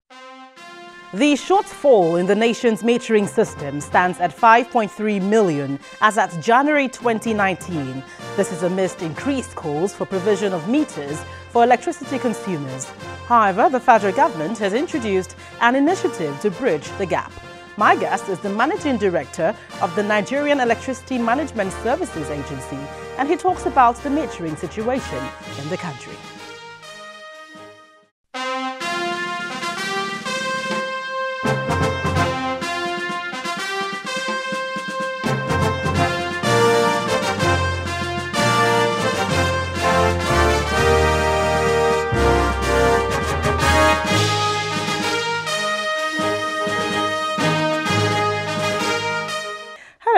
The shortfall in the nation's metering system stands at 5.3 million as at January 2019. This is amidst increased calls for provision of meters for electricity consumers. However, the federal government has introduced an initiative to bridge the gap. My guest is the Managing Director of the Nigerian Electricity Management Services Agency, and he talks about the metering situation in the country.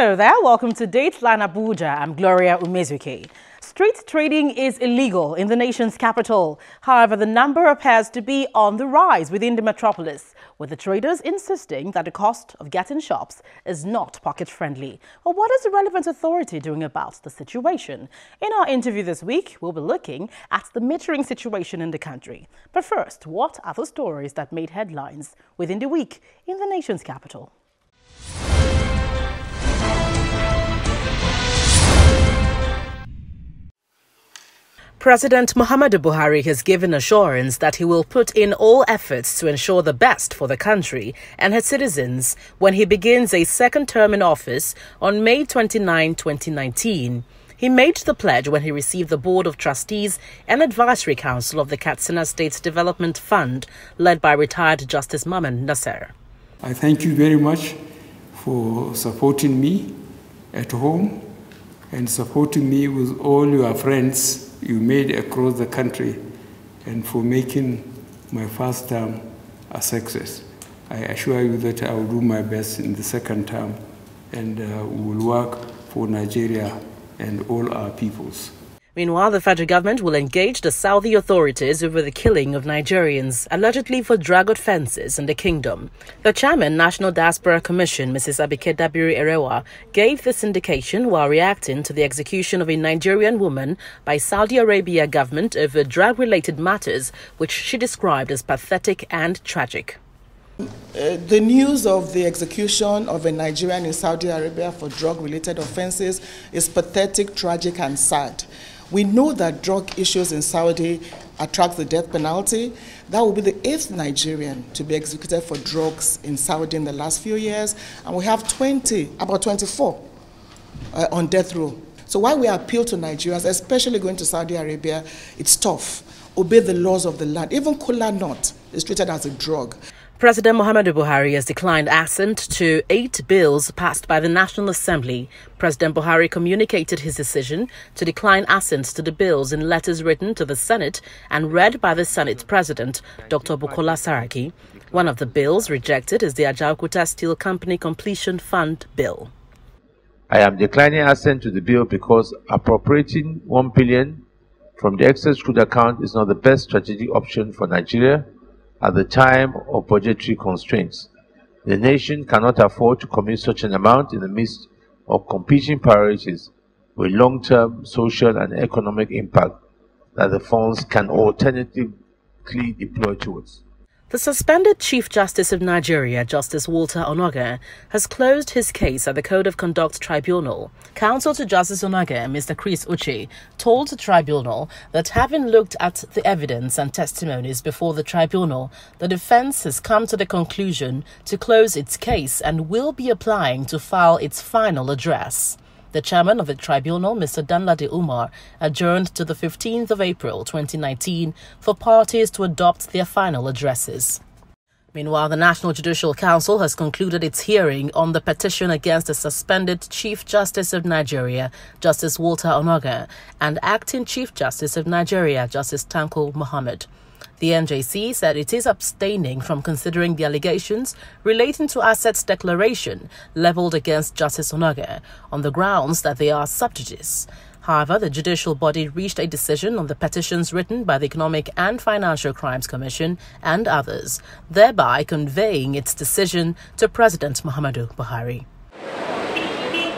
Hello there, welcome to Dateline Abuja. I'm Gloria Umezuke. Street trading is illegal in the nation's capital. However, the number appears to be on the rise within the metropolis, with the traders insisting that the cost of getting shops is not pocket-friendly. Well, what is the relevant authority doing about the situation? In our interview this week, we'll be looking at the metering situation in the country. But first, what are the stories that made headlines within the week in the nation's capital? President Muhammadu Buhari has given assurance that he will put in all efforts to ensure the best for the country and its citizens when he begins a second term in office on May 29, 2019. He made the pledge when he received the Board of Trustees and Advisory Council of the Katsina State Development Fund, led by retired Justice Maman Nasser. I thank you very much for supporting me at home and supporting me with all your friends you made across the country, and for making my first term a success. I assure you that I will do my best in the second term, and we will work for Nigeria and all our peoples. Meanwhile, the federal government will engage the Saudi authorities over the killing of Nigerians, allegedly for drug offences in the kingdom. The chairman, National Diaspora Commission, Mrs. Abike gave this indication while reacting to the execution of a Nigerian woman by Saudi Arabia government over drug-related matters, which she described as pathetic and tragic. The news of the execution of a Nigerian in Saudi Arabia for drug-related offences is pathetic, tragic and sad. We know that drug issues in Saudi attract the death penalty. That will be the 8th Nigerian to be executed for drugs in Saudi in the last few years. And we have about 24 on death row. So while we appeal to Nigerians, especially going to Saudi Arabia, it's tough. Obey the laws of the land. Even kola nut is treated as a drug. President Muhammadu Buhari has declined assent to 8 bills passed by the National Assembly. President Buhari communicated his decision to decline assent to the bills in letters written to the Senate and read by the Senate President, Dr. Bukola Saraki. One of the bills rejected is the Ajaokuta Steel Company Completion Fund Bill. I am declining assent to the bill because appropriating 1 billion from the excess crude account is not the best strategic option for Nigeria at the time of budgetary constraints. The nation cannot afford to commit such an amount in the midst of competing priorities with long-term social and economic impact that the funds can alternatively deploy towards. The suspended Chief Justice of Nigeria, Justice Walter Onoga, has closed his case at the Code of Conduct Tribunal. Counsel to Justice Onoga, Mr. Chris Uche, told the tribunal that having looked at the evidence and testimonies before the tribunal, the defense has come to the conclusion to close its case and will be applying to file its final address. The chairman of the tribunal, Mr. Danladi Umar, adjourned to the 15th of April 2019 for parties to adopt their final addresses. Meanwhile, the National Judicial Council has concluded its hearing on the petition against the suspended Chief Justice of Nigeria, Justice Walter Onoga, and Acting Chief Justice of Nigeria, Justice Tanko Muhammad. The NJC said it is abstaining from considering the allegations relating to assets declaration leveled against Justice Onoga on the grounds that they are sub judice. However, the judicial body reached a decision on the petitions written by the Economic and Financial Crimes Commission and others, thereby conveying its decision to President Muhammadu Buhari.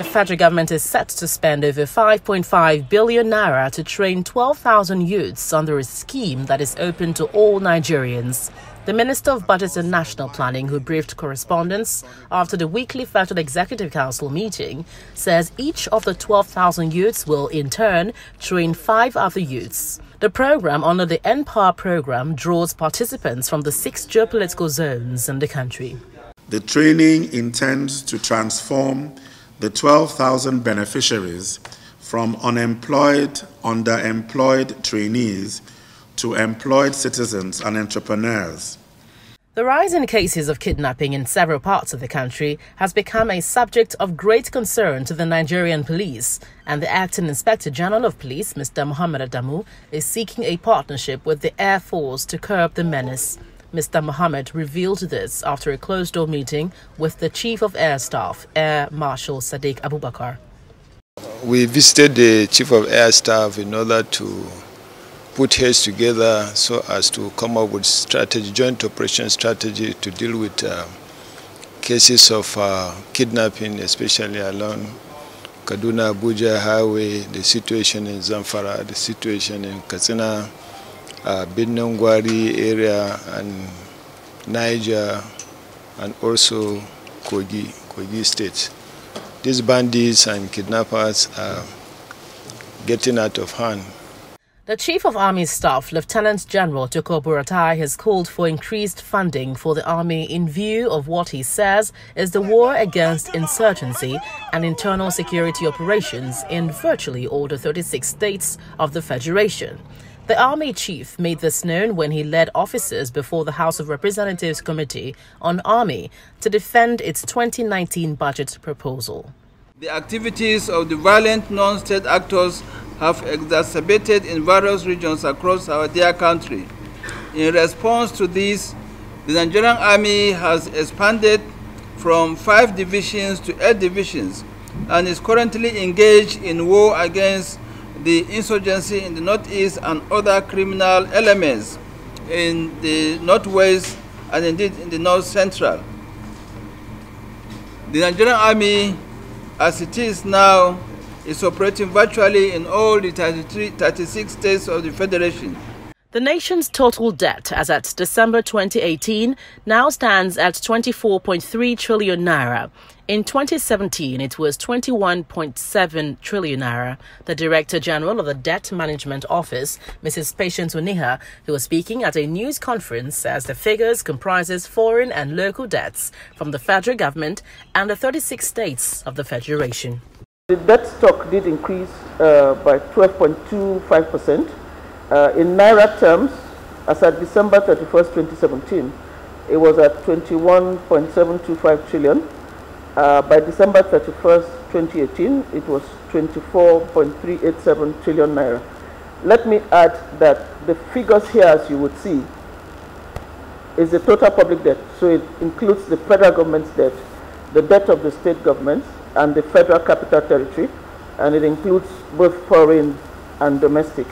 The federal government is set to spend over 5.5 billion naira to train 12,000 youths under a scheme that is open to all Nigerians. The Minister of Budget and National Planning, who briefed correspondents after the weekly Federal Executive Council meeting, says each of the 12,000 youths will, in turn, train 5 other youths. The program under the NPower program draws participants from the 6 geopolitical zones in the country. The training intends to transform the 12,000 beneficiaries from unemployed, underemployed trainees to employed citizens and entrepreneurs. The rise in cases of kidnapping in several parts of the country has become a subject of great concern to the Nigerian police, and the Acting Inspector General of Police, Mr. Mohammed Adamu, is seeking a partnership with the Air Force to curb the menace. Mr. Mohammed revealed this after a closed-door meeting with the Chief of Air Staff, Air Marshal Sadiq Abubakar. We visited the Chief of Air Staff in order to put heads together so as to come up with joint operation strategy to deal with cases of kidnapping, especially along Kaduna Abuja highway, the situation in Zamfara, the situation in Katsina, Binnangwari area, and Niger, and also Kogi State. These bandits and kidnappers are getting out of hand. The Chief of Army Staff, Lieutenant General Joko Buratai, has called for increased funding for the Army in view of what he says is the war against insurgency and internal security operations in virtually all the 36 states of the Federation. The Army Chief made this known when he led officers before the House of Representatives Committee on Army to defend its 2019 budget proposal. The activities of the violent non-state actors have exacerbated in various regions across our dear country. In response to this, the Nigerian Army has expanded from 5 divisions to 8 divisions and is currently engaged in war against the insurgency in the northeast and other criminal elements in the northwest and indeed in the north central. The Nigerian Army, as it is now, is operating virtually in all the 36 states of the Federation. The nation's total debt as at December 2018 now stands at 24.3 trillion naira. In 2017, it was 21.7 trillion naira. The Director General of the Debt Management Office, Mrs. Patience Oniha, who was speaking at a news conference, says the figures comprises foreign and local debts from the federal government and the 36 states of the Federation. The debt stock did increase by 12.25%. In Naira terms, as at December 31st, 2017, it was at 21.725 trillion. By December 31st, 2018, it was 24.387 trillion naira. Let me add that the figures here, as you would see, is the total public debt. So it includes the federal government's debt, the debt of the state governments, and the Federal Capital Territory, and it includes both foreign and domestic.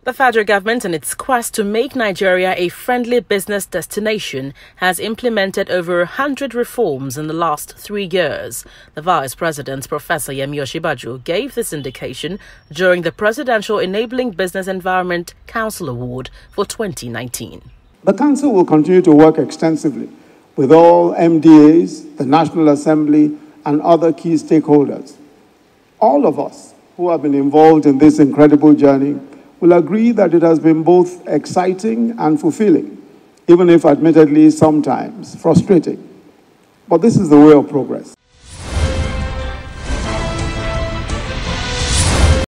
The federal government, in its quest to make Nigeria a friendly business destination, has implemented over 100 reforms in the last 3 years. The Vice President, Professor Yemi Osinbajo, gave this indication during the Presidential Enabling Business Environment Council Award for 2019. The Council will continue to work extensively with all MDAs, the National Assembly, and other key stakeholders. All of us who have been involved in this incredible journey will agree that it has been both exciting and fulfilling, even if admittedly sometimes frustrating. But this is the way of progress.